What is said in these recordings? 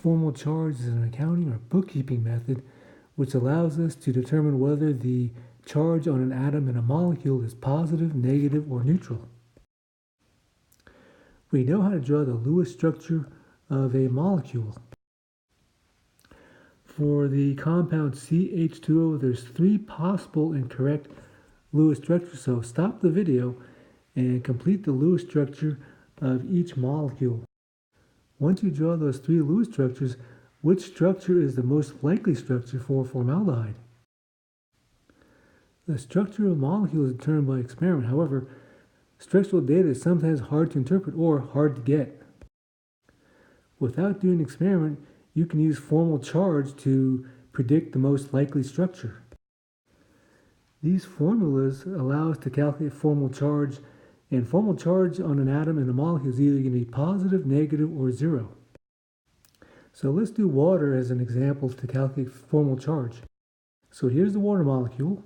formal charge is an accounting or bookkeeping method which allows us to determine whether the charge on an atom in a molecule is positive, negative, or neutral. We know how to draw the Lewis structure of a molecule. For the compound CH2O, there's 3 possible and correct Lewis structures. So stop the video and complete the Lewis structure of each molecule. Once you draw those 3 Lewis structures, which structure is the most likely structure for formaldehyde? The structure of a molecule is determined by experiment. However, structural data is sometimes hard to interpret or hard to get. Without doing an experiment, you can use formal charge to predict the most likely structure. These formulas allow us to calculate formal charge, and formal charge on an atom and a molecule is either going to be positive, negative, or 0. So let's do water as an example to calculate formal charge. So here's the water molecule,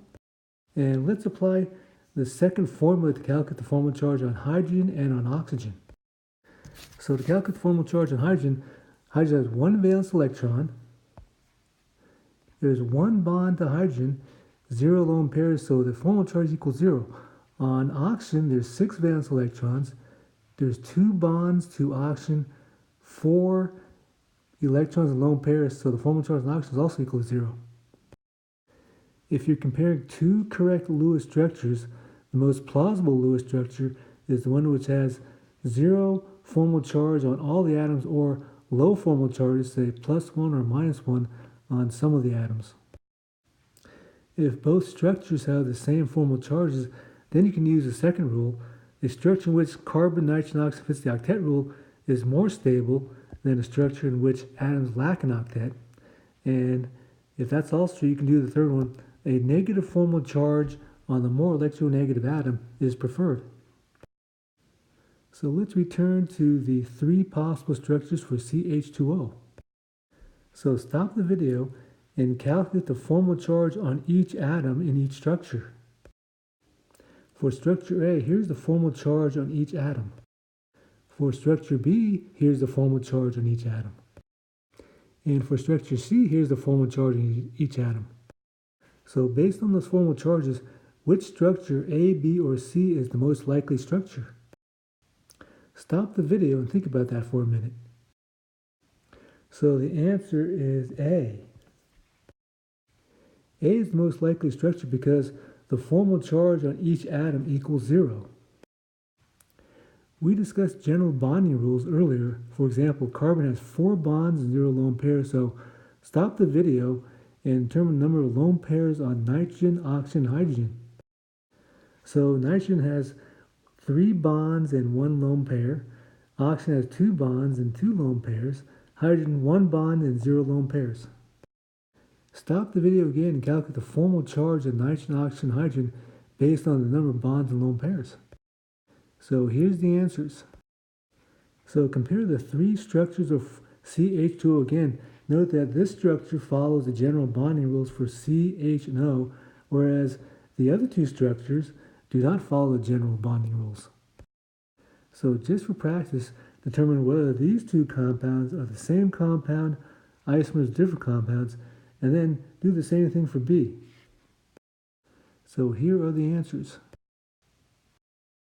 and let's apply the second formula to calculate the formal charge on hydrogen and on oxygen. So to calculate the formal charge on hydrogen, hydrogen has 1 valence electron. There's 1 bond to hydrogen, 0 lone pairs, so the formal charge equals 0. On oxygen, there's 6 valence electrons. There's 2 bonds to oxygen, 4 electrons and lone pairs, so the formal charge on oxygen is also equal to 0. If you're comparing 2 correct Lewis structures, the most plausible Lewis structure is the one which has 0 formal charge on all the atoms, or low formal charges, say +1 or -1 on some of the atoms. If both structures have the same formal charges, then you can use the second rule. A structure in which carbon, nitrogen, oxygen fits the octet rule is more stable than a structure in which atoms lack an octet. And if that's also true, you can do the third one. A negative formal charge on the more electronegative atom is preferred. So let's return to the 3 possible structures for CH2O. So stop the video and calculate the formal charge on each atom in each structure. For structure A, here's the formal charge on each atom. For structure B, here's the formal charge on each atom. And for structure C, here's the formal charge on each atom. So based on those formal charges, which structure A, B, or C is the most likely structure? Stop the video and think about that for a minute. So the answer is A. A is the most likely structure because the formal charge on each atom equals 0. We discussed general bonding rules earlier. For example, carbon has 4 bonds and 0 lone pairs, so stop the video and determine the number of lone pairs on nitrogen, oxygen, hydrogen. So nitrogen has 3 bonds and 1 lone pair. Oxygen has 2 bonds and 2 lone pairs. Hydrogen, 1 bond and 0 lone pairs. Stop the video again and calculate the formal charge of nitrogen, oxygen, hydrogen based on the number of bonds and lone pairs. So here's the answers. So compare the 3 structures of CH2O again. Note that this structure follows the general bonding rules for CH and O, whereas the other 2 structures do not follow the general bonding rules. So just for practice, determine whether these 2 compounds are the same compound, isomers of different compounds, and then do the same thing for B. So here are the answers.